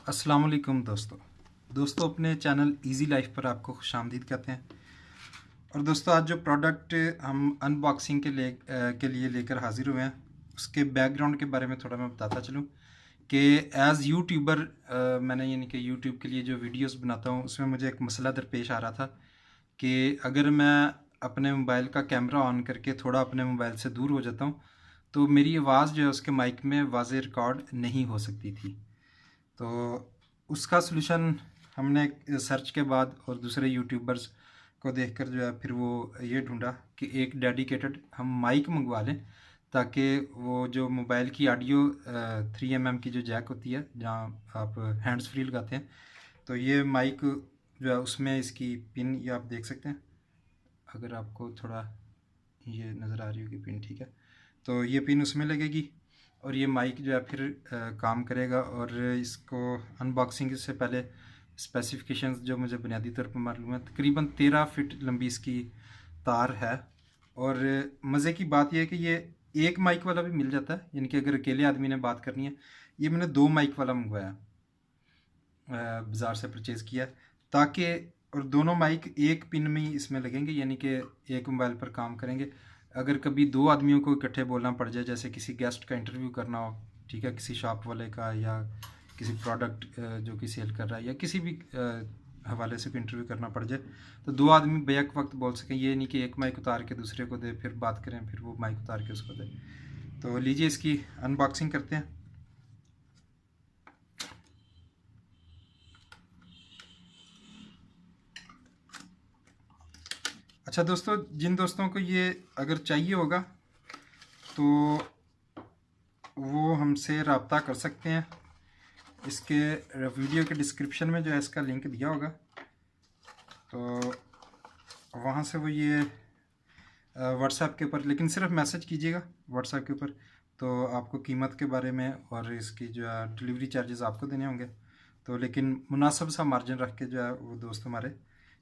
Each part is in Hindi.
अस्सलाम वालेकुम दोस्तों अपने चैनल इजी लाइफ पर आपको खुशामदीद कहते हैं। और दोस्तों आज जो प्रोडक्ट हम अनबॉक्सिंग के लिए लेकर हाजिर हुए हैं उसके बैकग्राउंड के बारे में थोड़ा मैं बताता चलूँ कि एज़ यूट्यूबर मैंने यानी कि यूट्यूब के लिए जो वीडियोस बनाता हूँ उसमें मुझे एक मसला दरपेश आ रहा था कि अगर मैं अपने मोबाइल का कैमरा ऑन करके थोड़ा अपने मोबाइल से दूर हो जाता हूँ तो मेरी आवाज़ जो है उसके माइक में वाज़े रिकॉर्ड नहीं हो सकती थी। तो उसका सलूशन हमने सर्च के बाद और दूसरे यूट्यूबर्स को देखकर जो है फिर वो ये ढूंढा कि एक डेडिकेटेड हम माइक मंगवा लें ताकि वो जो मोबाइल की ऑडियो 3mm की जो जैक होती है जहाँ आप हैंड्स फ्री लगाते हैं, तो ये माइक जो है उसमें इसकी पिन ये आप देख सकते हैं। अगर आपको थोड़ा ये नज़र आ रही होगी पिन, ठीक है, तो ये पिन उसमें लगेगी और ये माइक जो है फिर काम करेगा। और इसको अनबॉक्सिंग से पहले स्पेसिफिकेशंस जो मुझे बुनियादी तौर पर मालूम है, तकरीबन 13 फीट लंबी इसकी तार है। और मज़े की बात यह है कि ये एक माइक वाला भी मिल जाता है, यानी कि अगर अकेले आदमी ने बात करनी है। ये मैंने 2 माइक वाला मंगवाया, बाज़ार से परचेज़ किया, ताकि और दोनों माइक एक पिन में ही इसमें लगेंगे, यानी कि एक मोबाइल पर काम करेंगे। अगर कभी 2 आदमियों को इकट्ठे बोलना पड़ जाए, जैसे किसी गेस्ट का इंटरव्यू करना हो, ठीक है, किसी शॉप वाले का या किसी प्रोडक्ट जो कि सेल कर रहा है या किसी भी हवाले से कोई इंटरव्यू करना पड़ जाए, तो 2 आदमी बैक वक्त बोल सकें। ये नहीं कि एक माइक उतार के दूसरे को दे फिर बात करें, फिर वो माइक उतार के उसको दे। तो लीजिए इसकी अनबॉक्सिंग करते हैं। अच्छा दोस्तों, जिन दोस्तों को ये अगर चाहिए होगा तो वो हमसे रब्ता कर सकते हैं। इसके वीडियो के डिस्क्रिप्शन में जो है इसका लिंक दिया होगा, तो वहाँ से वो ये व्हाट्सएप के ऊपर, लेकिन सिर्फ मैसेज कीजिएगा व्हाट्सएप के ऊपर, तो आपको कीमत के बारे में और इसकी जो है डिलीवरी चार्जेस आपको देने होंगे, तो लेकिन मुनासिब सा मार्जिन रख के जो है वो दोस्त हमारे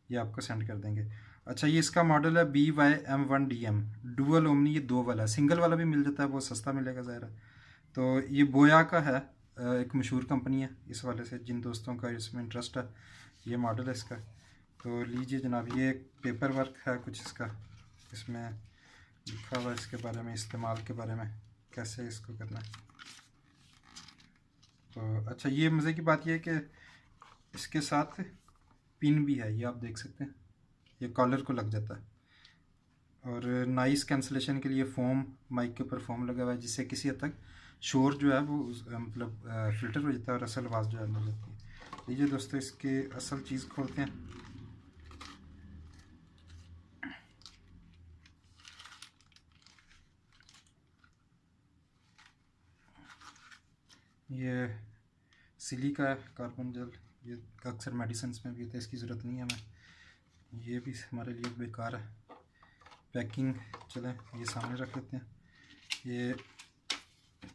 ये आपको सेंड कर देंगे। अच्छा, ये इसका मॉडल है BY-M1DM डुअल ओमनी। ये 2 वाला है, सिंगल वाला भी मिल जाता है, वो सस्ता मिलेगा ज़ाहिर है। तो ये बोया का है, एक मशहूर कंपनी है। इस वाले से जिन दोस्तों का इसमें इंटरेस्ट है, ये मॉडल है इसका। तो लीजिए जनाब, ये पेपर वर्क है कुछ इसका, इसमें लिखा हुआ है इसके बारे में, इस्तेमाल के बारे में, कैसे इसको करना है। तो अच्छा, ये मज़े की बात यह है कि इसके साथ पिन भी है, ये आप देख सकते हैं, ये कॉलर को लग जाता है। और नॉइस कैंसलेशन के लिए फ़ोम, माइक के ऊपर फ़ोम लगा हुआ है, जिससे किसी हद तक शोर जो है वो मतलब फ़िल्टर हो जाता है और असल आवाज़ जो है मिल जाती है। लीजिए दोस्तों, इसके असल चीज़ खोलते हैं। ये सिलिका कार्बन जेल, ये अक्सर मेडिसिन में भी होता है, इसकी ज़रूरत नहीं है हमें, ये भी हमारे लिए बेकार है। पैकिंग चलें ये सामने रख लेते हैं। ये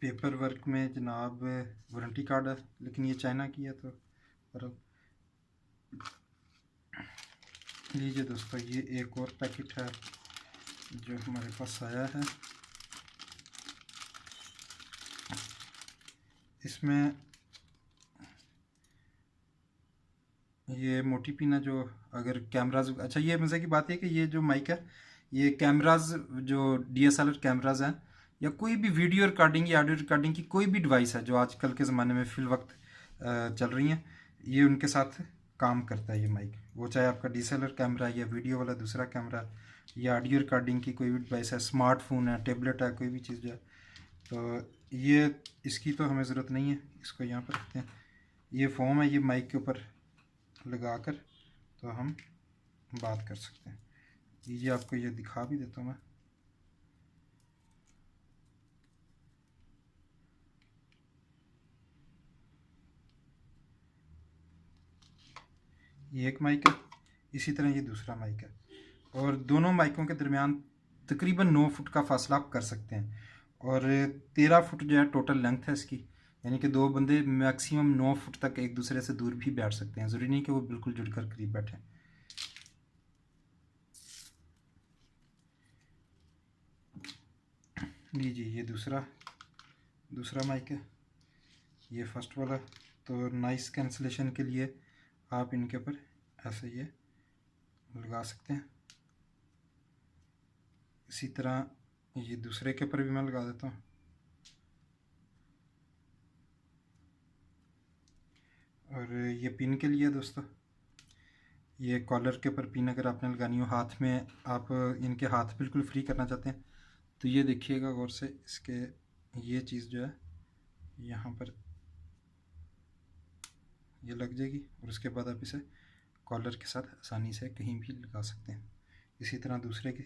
पेपर वर्क में जनाब वारंटी कार्ड है, लेकिन ये चाइना की है, तो पर लीजिए दोस्तों, ये एक और पैकेट है जो हमारे पास आया है। इसमें ये मोटी पिन है, जो अगर कैमराज, अच्छा ये मज़े की बात है कि ये जो माइक है ये कैमराज, जो DSLR कैमराज हैं या कोई भी वीडियो रिकॉर्डिंग या ऑडियो रिकॉर्डिंग की कोई भी डिवाइस है जो आजकल के ज़माने में फिल वक्त चल रही हैं, ये उनके साथ काम करता है ये माइक। वो चाहे आपका DSLR कैमरा है या वीडियो वाला दूसरा कैमरा या ऑडियो रिकॉर्डिंग की कोई भी डिवाइस है, स्मार्टफोन है, टेबलेट है, कोई भी चीज़ जो है, तो ये इसकी तो हमें ज़रूरत नहीं है। इसको यहाँ पर रखते हैं। ये फ़ोम है, ये माइक के ऊपर लगाकर तो हम बात कर सकते हैं। ये आपको ये दिखा भी देता हूँ मैं। ये एक माइक है, इसी तरह ये दूसरा माइक है, और दोनों माइकों के दरमियान तकरीबन 9 फुट का फासला आप कर सकते हैं। और 13 फुट जो है टोटल लेंथ है इसकी, यानी कि 2 बंदे मैक्सिमम 9 फुट तक एक दूसरे से दूर भी बैठ सकते हैं, ज़रूरी नहीं कि वो बिल्कुल जुड़कर करीब बैठें। लीजिए, ये दूसरा माइक है, ये फर्स्ट वाला तो नाइस कैंसलेशन के लिए आप इनके ऊपर ऐसे ये लगा सकते हैं। इसी तरह ये दूसरे के ऊपर भी मैं लगा देता हूँ। और ये पिन के लिए दोस्तों, ये कॉलर के ऊपर पिन अगर आपने लगानी हो, हाथ में आप इनके हाथ बिल्कुल फ्री करना चाहते हैं तो ये देखिएगा गौर से, इसके ये चीज़ जो है यहाँ पर ये लग जाएगी और उसके बाद आप इसे कॉलर के साथ आसानी से कहीं भी लगा सकते हैं। इसी तरह दूसरे की।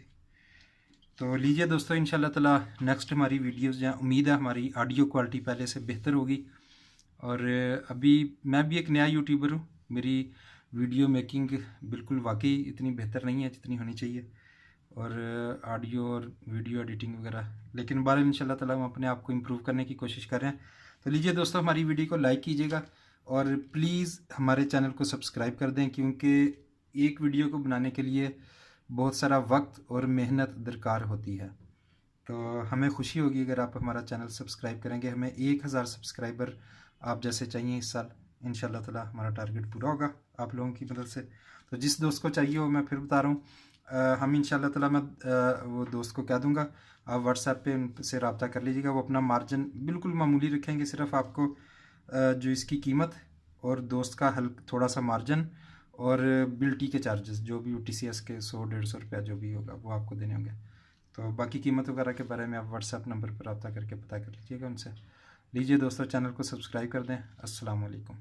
तो लीजिए दोस्तों, इंशाल्लाह ताला नेक्स्ट हमारी वीडियोज़ जो हैं, उम्मीद है हमारी ऑडियो क्वालिटी पहले से बेहतर होगी। और अभी मैं भी एक नया यूट्यूबर हूँ, मेरी वीडियो मेकिंग बिल्कुल वाकई इतनी बेहतर नहीं है जितनी होनी चाहिए, और ऑडियो और वीडियो एडिटिंग वगैरह, लेकिन बार इंशाल्लाह ताला हम अपने आप को इम्प्रूव करने की कोशिश कर रहे हैं। तो लीजिए दोस्तों, हमारी वीडियो को लाइक कीजिएगा और प्लीज़ हमारे चैनल को सब्सक्राइब कर दें, क्योंकि एक वीडियो को बनाने के लिए बहुत सारा वक्त और मेहनत दरकार होती है। तो हमें खुशी होगी अगर आप हमारा चैनल सब्सक्राइब करेंगे। हमें 1000 सब्सक्राइबर आप जैसे चाहिए इस साल। इंशाल्लाह ताला हमारा टारगेट पूरा होगा आप लोगों की मदद से। तो जिस दोस्त को चाहिए हो, मैं फिर बता रहा हूँ, हम इंशाल्लाह ताला मैं वो दोस्त को कह दूँगा, आप व्हाट्सएप पे उनसे रब्ता कर लीजिएगा। वो अपना मार्जिन बिल्कुल मामूली रखेंगे, सिर्फ आपको जो इसकी कीमत और दोस्त का हल्क थोड़ा सा मार्जिन और बिल्टी के चार्जेस जो भी TCS के 100-150 रुपया जो भी होगा वो आपको देने होंगे। तो बाकी कीमत वगैरह के बारे में आप व्हाट्सएप नंबर पर रब्ता करके पता कर लीजिएगा उनसे। लीजिए दोस्तों, चैनल को सब्सक्राइब कर दें। अस्सलाम वालेकुम।